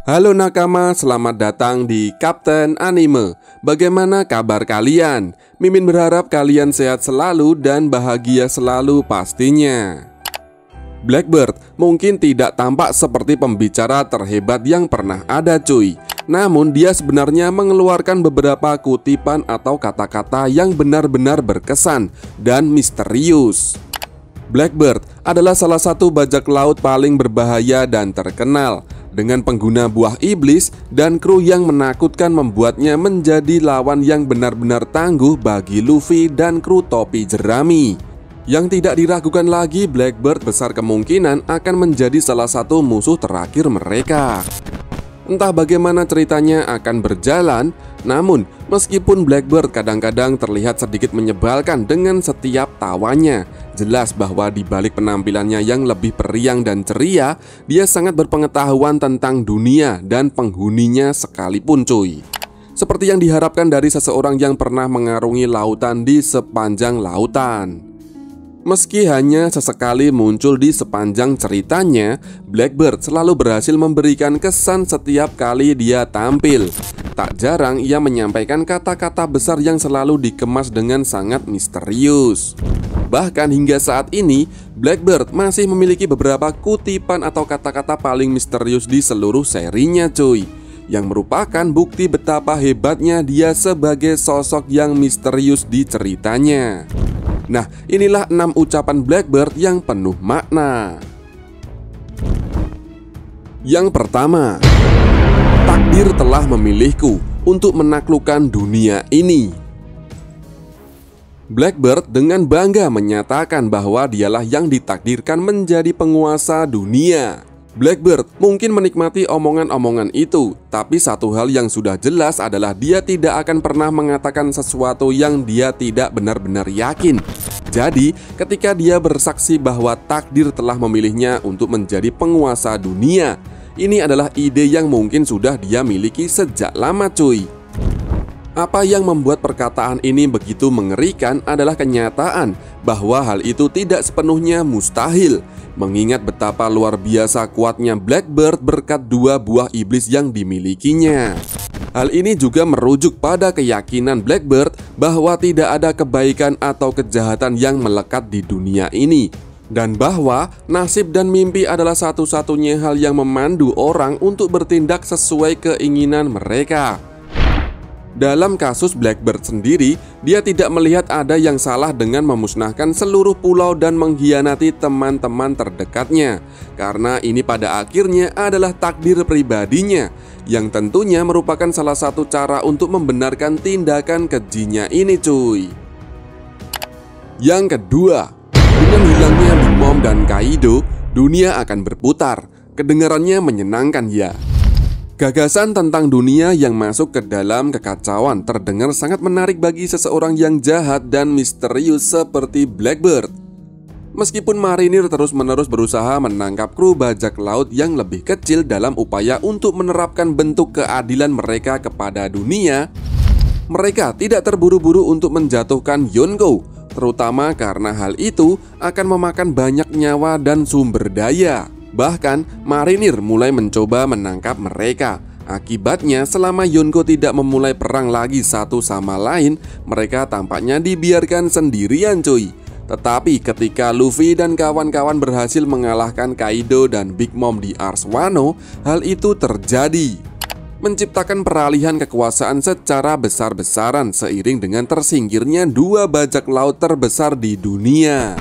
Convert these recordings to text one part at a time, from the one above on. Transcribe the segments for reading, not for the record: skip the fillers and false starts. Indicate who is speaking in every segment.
Speaker 1: Halo nakama, selamat datang di Kapten Anime. Bagaimana kabar kalian? Mimin berharap kalian sehat selalu dan bahagia selalu pastinya. Blackbird mungkin tidak tampak seperti pembicara terhebat yang pernah ada cuy. Namun dia sebenarnya mengeluarkan beberapa kutipan atau kata-kata yang benar-benar berkesan dan misterius. Blackbird adalah salah satu bajak laut paling berbahaya dan terkenal, dengan pengguna buah iblis dan kru yang menakutkan membuatnya menjadi lawan yang benar-benar tangguh bagi Luffy dan kru topi jerami. Yang tidak diragukan lagi, Blackbird besar kemungkinan akan menjadi salah satu musuh terakhir mereka. Entah bagaimana ceritanya akan berjalan, namun meskipun Blackbird kadang-kadang terlihat sedikit menyebalkan dengan setiap tawanya, jelas bahwa di balik penampilannya yang lebih periang dan ceria, dia sangat berpengetahuan tentang dunia dan penghuninya sekalipun cuy. Seperti yang diharapkan dari seseorang yang pernah mengarungi lautan di sepanjang lautan. Meski hanya sesekali muncul di sepanjang ceritanya, Blackbird selalu berhasil memberikan kesan setiap kali dia tampil. Tak jarang ia menyampaikan kata-kata besar yang selalu dikemas dengan sangat misterius. Bahkan hingga saat ini, Blackbird masih memiliki beberapa kutipan atau kata-kata paling misterius di seluruh serinya cuy, yang merupakan bukti betapa hebatnya dia sebagai sosok yang misterius di ceritanya. Nah, inilah 6 ucapan Blackbird yang penuh makna. Yang pertama, takdir telah memilihku untuk menaklukkan dunia ini. Blackbird dengan bangga menyatakan bahwa dialah yang ditakdirkan menjadi penguasa dunia. Blackbird mungkin menikmati omongan-omongan itu, tapi satu hal yang sudah jelas adalah dia tidak akan pernah mengatakan sesuatu yang dia tidak benar-benar yakin. Jadi, ketika dia bersaksi bahwa takdir telah memilihnya untuk menjadi penguasa dunia, ini adalah ide yang mungkin sudah dia miliki sejak lama cuy. Apa yang membuat perkataan ini begitu mengerikan adalah kenyataan bahwa hal itu tidak sepenuhnya mustahil, mengingat betapa luar biasa kuatnya Blackbird berkat 2 buah iblis yang dimilikinya. Hal ini juga merujuk pada keyakinan Blackbird bahwa tidak ada kebaikan atau kejahatan yang melekat di dunia ini, dan bahwa nasib dan mimpi adalah satu-satunya hal yang memandu orang untuk bertindak sesuai keinginan mereka. Dalam kasus Blackbird sendiri, dia tidak melihat ada yang salah dengan memusnahkan seluruh pulau dan mengkhianati teman-teman terdekatnya, karena ini pada akhirnya adalah takdir pribadinya, yang tentunya merupakan salah satu cara untuk membenarkan tindakan kejinya ini cuy. Yang kedua, dengan hilangnya Big Mom dan Kaido, dunia akan berputar. Kedengarannya menyenangkan ya. Gagasan tentang dunia yang masuk ke dalam kekacauan terdengar sangat menarik bagi seseorang yang jahat dan misterius seperti Blackbird. Meskipun marinir terus-menerus berusaha menangkap kru bajak laut yang lebih kecil dalam upaya untuk menerapkan bentuk keadilan mereka kepada dunia, mereka tidak terburu-buru untuk menjatuhkan Yonko, terutama karena hal itu akan memakan banyak nyawa dan sumber daya. Bahkan, marinir mulai mencoba menangkap mereka. Akibatnya, selama Yonko tidak memulai perang lagi satu sama lain, mereka tampaknya dibiarkan sendirian cuy. Tetapi ketika Luffy dan kawan-kawan berhasil mengalahkan Kaido dan Big Mom di Ars Wano, hal itu terjadi, menciptakan peralihan kekuasaan secara besar-besaran seiring dengan tersingkirnya 2 bajak laut terbesar di dunia.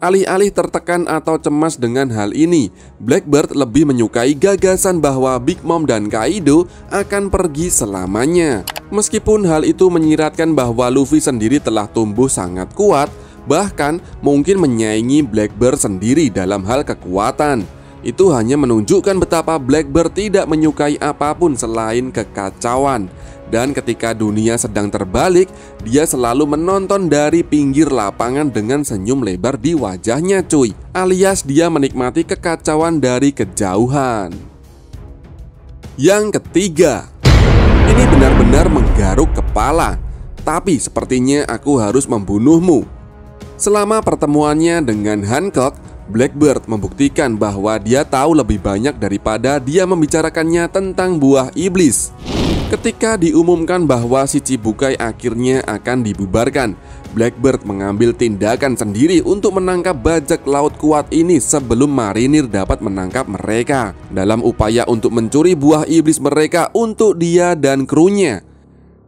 Speaker 1: Alih-alih tertekan atau cemas dengan hal ini, Blackbird lebih menyukai gagasan bahwa Big Mom dan Kaido akan pergi selamanya. Meskipun hal itu menyiratkan bahwa Luffy sendiri telah tumbuh sangat kuat, bahkan mungkin menyaingi Blackbird sendiri dalam hal kekuatan. Itu hanya menunjukkan betapa Blackbird tidak menyukai apapun selain kekacauan. Dan ketika dunia sedang terbalik, dia selalu menonton dari pinggir lapangan dengan senyum lebar di wajahnya cuy, alias dia menikmati kekacauan dari kejauhan. Yang ketiga, ini benar-benar menggaruk kepala. Tapi sepertinya aku harus membunuhmu. Selama pertemuannya dengan Hancock, Blackbird membuktikan bahwa dia tahu lebih banyak daripada dia membicarakannya tentang buah iblis. Ketika diumumkan bahwa si Cibukai akhirnya akan dibubarkan, Blackbird mengambil tindakan sendiri untuk menangkap bajak laut kuat ini sebelum marinir dapat menangkap mereka, dalam upaya untuk mencuri buah iblis mereka untuk dia dan krunya.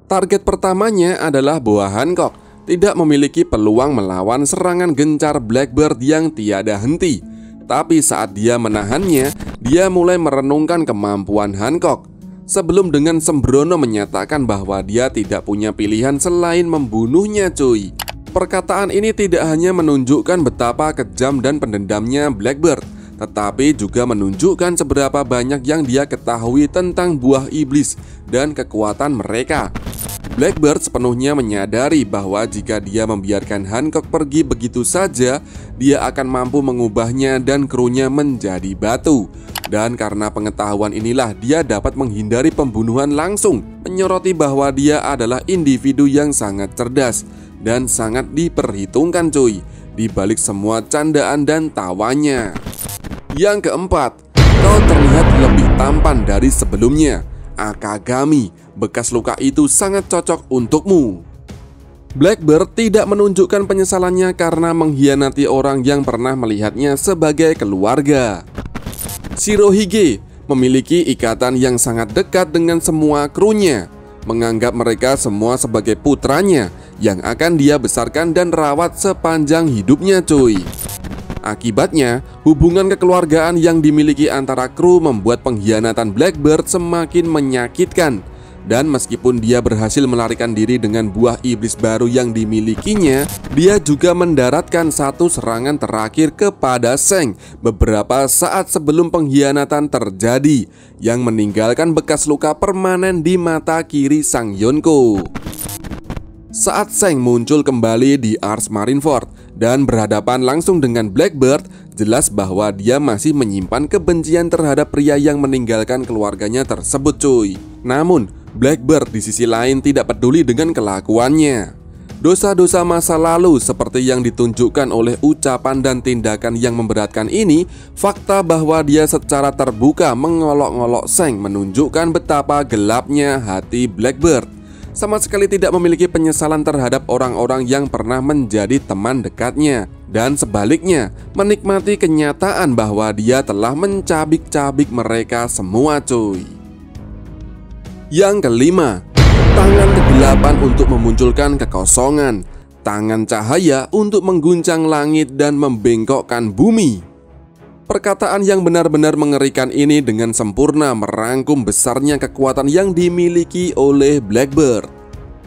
Speaker 1: Target pertamanya adalah Boa Hancock, tidak memiliki peluang melawan serangan gencar Blackbird yang tiada henti. Tapi saat dia menahannya, dia mulai merenungkan kemampuan Hancock, sebelum dengan sembrono menyatakan bahwa dia tidak punya pilihan selain membunuhnya cuy. Perkataan ini tidak hanya menunjukkan betapa kejam dan pendendamnya Blackbird, tetapi juga menunjukkan seberapa banyak yang dia ketahui tentang buah iblis dan kekuatan mereka. Blackbird sepenuhnya menyadari bahwa jika dia membiarkan Hancock pergi begitu saja, dia akan mampu mengubahnya dan krunya menjadi batu. Dan karena pengetahuan inilah dia dapat menghindari pembunuhan langsung, menyoroti bahwa dia adalah individu yang sangat cerdas dan sangat diperhitungkan cuy, di balik semua candaan dan tawanya. Yang keempat, kau terlihat lebih tampan dari sebelumnya. Akagami, bekas luka itu sangat cocok untukmu. Blackbird tidak menunjukkan penyesalannya karena mengkhianati orang yang pernah melihatnya sebagai keluarga. Shirohige memiliki ikatan yang sangat dekat dengan semua krunya, menganggap mereka semua sebagai putranya yang akan dia besarkan dan rawat sepanjang hidupnya cuy. Akibatnya, hubungan kekeluargaan yang dimiliki antara kru membuat pengkhianatan Blackbird semakin menyakitkan. Dan meskipun dia berhasil melarikan diri dengan buah iblis baru yang dimilikinya, dia juga mendaratkan satu serangan terakhir kepada Seng beberapa saat sebelum pengkhianatan terjadi, yang meninggalkan bekas luka permanen di mata kiri Sang Yonko. Saat Seng muncul kembali di Ars Marineford dan berhadapan langsung dengan Blackbird, jelas bahwa dia masih menyimpan kebencian terhadap pria yang meninggalkan keluarganya tersebut cuy. Namun, Blackbird di sisi lain tidak peduli dengan kelakuannya. Dosa-dosa masa lalu seperti yang ditunjukkan oleh ucapan dan tindakan yang memberatkan ini, fakta bahwa dia secara terbuka mengolok-ngolok Seng menunjukkan betapa gelapnya hati Blackbird. Sama sekali tidak memiliki penyesalan terhadap orang-orang yang pernah menjadi teman dekatnya, dan sebaliknya menikmati kenyataan bahwa dia telah mencabik-cabik mereka semua cuy. Yang kelima, tangan kegelapan untuk memunculkan kekosongan, tangan cahaya untuk mengguncang langit dan membengkokkan bumi. Perkataan yang benar-benar mengerikan ini dengan sempurna merangkum besarnya kekuatan yang dimiliki oleh Blackbird.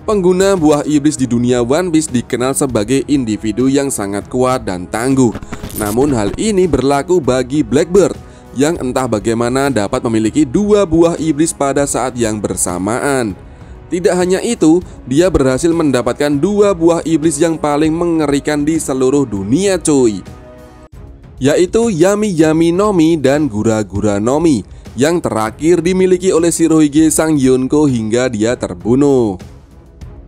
Speaker 1: Pengguna buah iblis di dunia One Piece dikenal sebagai individu yang sangat kuat dan tangguh. Namun hal ini berlaku bagi Blackbird, yang entah bagaimana dapat memiliki dua buah iblis pada saat yang bersamaan. Tidak hanya itu, dia berhasil mendapatkan dua buah iblis yang paling mengerikan di seluruh dunia cuy, yaitu Yami Yami Nomi dan Gura Gura Nomi, yang terakhir dimiliki oleh Shirohige Sang Yonko hingga dia terbunuh.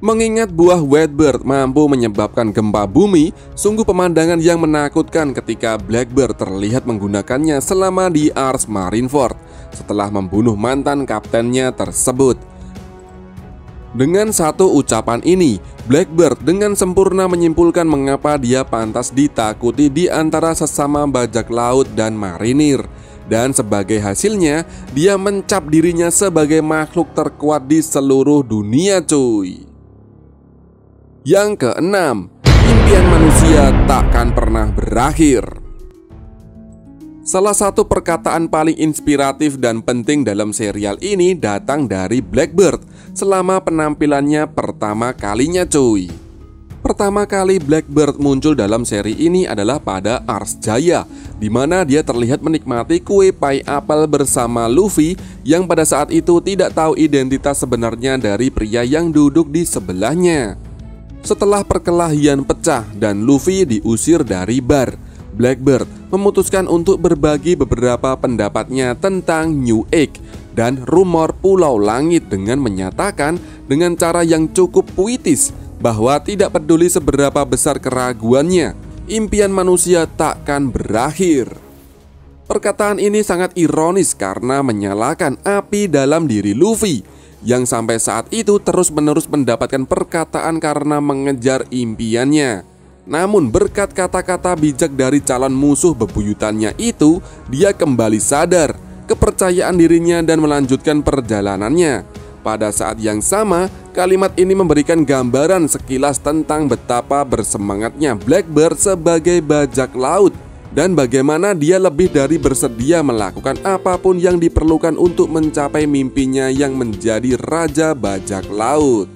Speaker 1: Mengingat buah Whitebird mampu menyebabkan gempa bumi, sungguh pemandangan yang menakutkan ketika Blackbird terlihat menggunakannya selama di Ars Marineford setelah membunuh mantan kaptennya tersebut. Dengan satu ucapan ini, Blackbird dengan sempurna menyimpulkan mengapa dia pantas ditakuti di antara sesama bajak laut dan marinir. Dan sebagai hasilnya, dia mencap dirinya sebagai makhluk terkuat di seluruh dunia cuy. Yang keenam, impian manusia takkan pernah berakhir. Salah satu perkataan paling inspiratif dan penting dalam serial ini datang dari Blackbird selama penampilannya pertama kalinya cuy. Pertama kali Blackbird muncul dalam seri ini adalah pada Ars Jaya, di mana dia terlihat menikmati kue pai apel bersama Luffy yang pada saat itu tidak tahu identitas sebenarnya dari pria yang duduk di sebelahnya. Setelah perkelahian pecah dan Luffy diusir dari bar, Blackbird memutuskan untuk berbagi beberapa pendapatnya tentang New Egg dan rumor Pulau Langit dengan menyatakan dengan cara yang cukup puitis bahwa tidak peduli seberapa besar keraguannya, impian manusia takkan berakhir. Perkataan ini sangat ironis karena menyalakan api dalam diri Luffy yang sampai saat itu terus-menerus mendapatkan perkataan karena mengejar impiannya. Namun berkat kata-kata bijak dari calon musuh bebuyutannya itu, dia kembali sadar kepercayaan dirinya dan melanjutkan perjalanannya. Pada saat yang sama, kalimat ini memberikan gambaran sekilas tentang betapa bersemangatnya Blackbeard sebagai bajak laut dan bagaimana dia lebih dari bersedia melakukan apapun yang diperlukan untuk mencapai mimpinya yang menjadi raja bajak laut.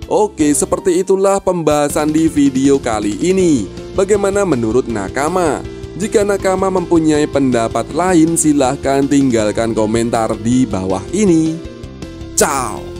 Speaker 1: Oke, seperti itulah pembahasan di video kali ini. Bagaimana menurut Nakama? Jika Nakama mempunyai pendapat lain, silahkan tinggalkan komentar di bawah ini. Ciao.